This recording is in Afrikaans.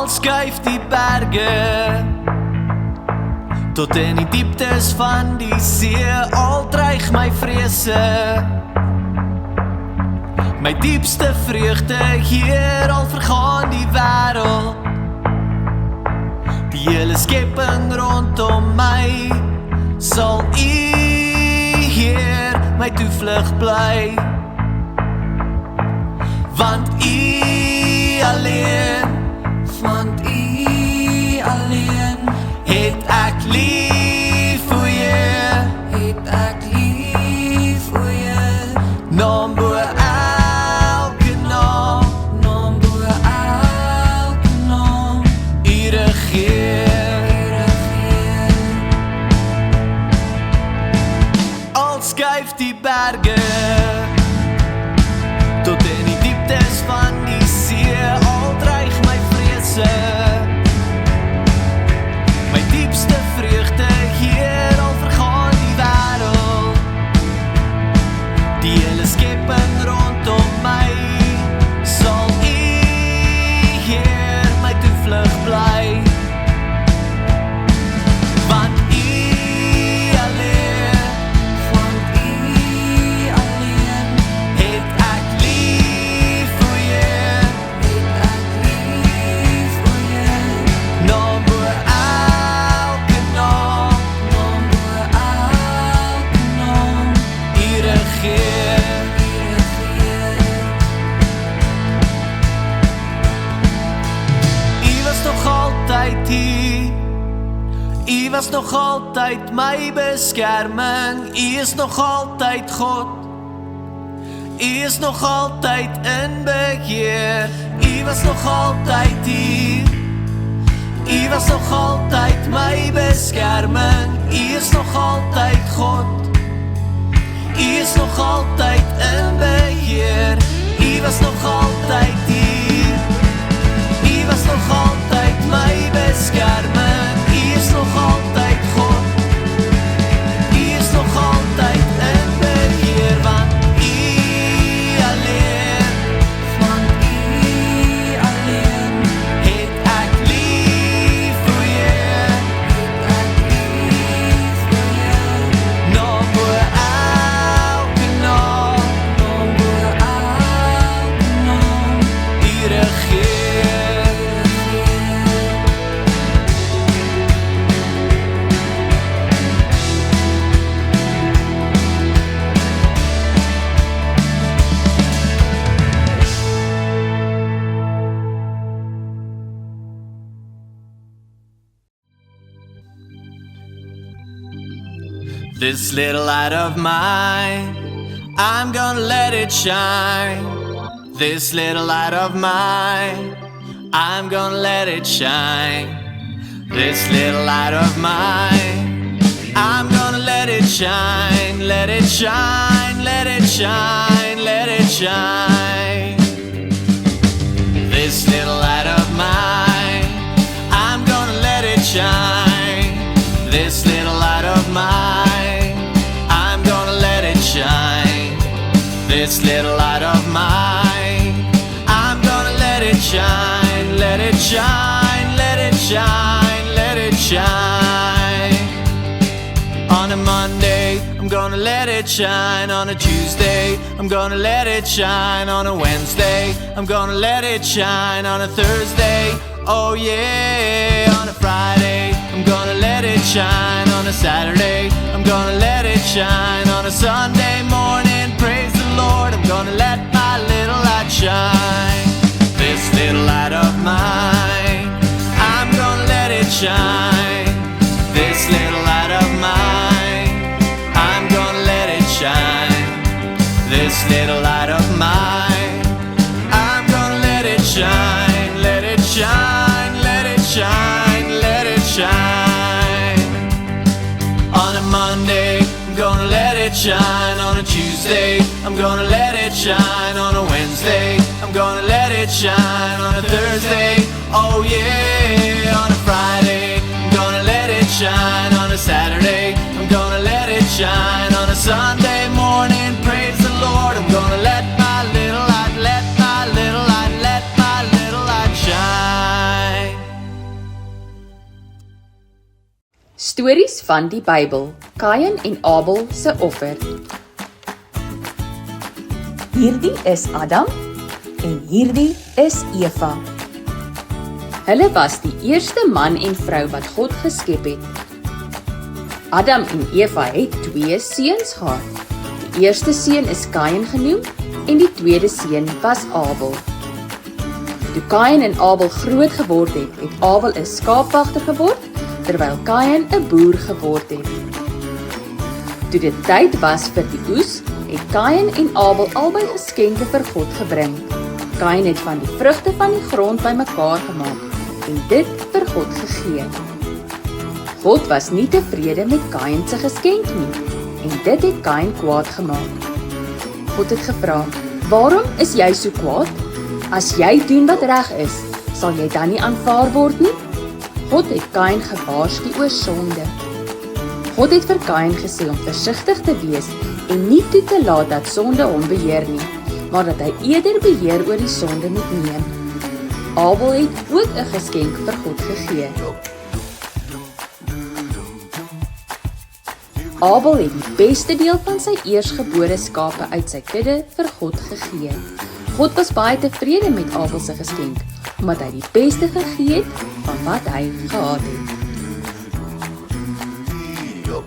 Al skuif die berge tot in die dieptes van die see, al dreig my vrese, my diepste vreugde, Heer, al vergaan die wêreld, die hele skepping rondom my, sal U, Heer, my toevlug bly, want U alleen, het ek lief vir jou, naam bo elke naam, U regeer. Al skuif die berge tot in die dieptes van die see, al dreig my vrese, my diepste vreugde, Heer, al vergaan die wêreld, die hele skepping rondom my, sal U, Heer, my toevlug bly, want U alleen, het ek lief vir jou, naam bo elke naam, U regeer. U was nog altyd hier, U was nog altyd my beskerming, U is nog altyd God, U is nog altyd in beheer, U was nog altyd hier, U was nog altyd my beskerming, U is nog altyd God, U is nog altyd in beheer, U was nog altyd hier, U was nog altyd my beskerming, U is nog altyd God, U is nog altyd in beheer, want U alleen, het ek lief vir jou, naam bo elke naam, U regeer. This little light of mine, I'm gonna let it shine. This little light of mine, I'm gonna let it shine. This little light of mine, I'm gonna let it shine. Let it shine, let it shine, let it shine. This little light of mine, I'm gonna let it shine. This little light of mine, I'm gonna let it shine. This little light of mine, I'm gonna let it shine. Let it shine, let it shine, let it shine. On a Monday, I'm gonna let it shine. On a Tuesday, I'm gonna let it shine. On a Wednesday, I'm gonna let it shine. On a Thursday, oh yeah. On a Friday, I'm gonna let it shine. On a Saturday, I'm gonna let it shine. On a Sunday morning, praise the Lord, I'm gonna let my little light shine. This little light of mine, I'm gonna let it shine. This little light of mine, I'm gonna let it shine. This little light of mine, I'm gonna let it shine. Let it shine, let it shine, let it shine. On a Monday, I'm gonna let it shine. On a Tuesday, I'm gonna let it shine. On a Wednesday, I'm gonna let it shine. On a Thursday, oh yeah. On a Friday, I'm gonna let it shine. On a Saturday, I'm gonna let it shine. On a Sunday morning, praise the Lord, I'm gonna let my little light, let my little light, let my little light shine. Stories van die Bybel, Kain en Abel se offer. Hierdie is Adam en hierdie is Eva. Hulle was die eerste man en vrou wat God geskep het. Adam en Eva het 2 seuns gehad. Die eerste seun is Kain genoem en die tweede seun was Abel. Toe Kain en Abel groot geword het, het Abel 'n skaapwagter geword, terwyl Kain 'n boer geword het. Toe dit tyd was vir die oes, het Kain en Abel albei geskenke vir God gebring. Kain het van die vrugte van die grond bymekaar gemaak en dit vir God gegee. God was nie tevrede met Kain se geskenk nie en dit het Kain kwaad gemaak. God het gevra, "Waarom is jy so kwaad? As jy doen wat reg is, sal jy dan nie aanvaar word nie?" God het Kain gewaarsku oor sonde. God het vir Kain gesê om versigtig te wees en nie toe te laat dat sonde hom beheer nie, maar dat hy eerder beheer oor die sonde moet neem. Abel het ook 'n geskenk vir God gegee. Abel het die beste deel van sy eersgebore skape uit sy kudde vir God gegee. God was baie tevrede met Abel se geskenk, omdat hy die beste gegee het van wat hy gehad het.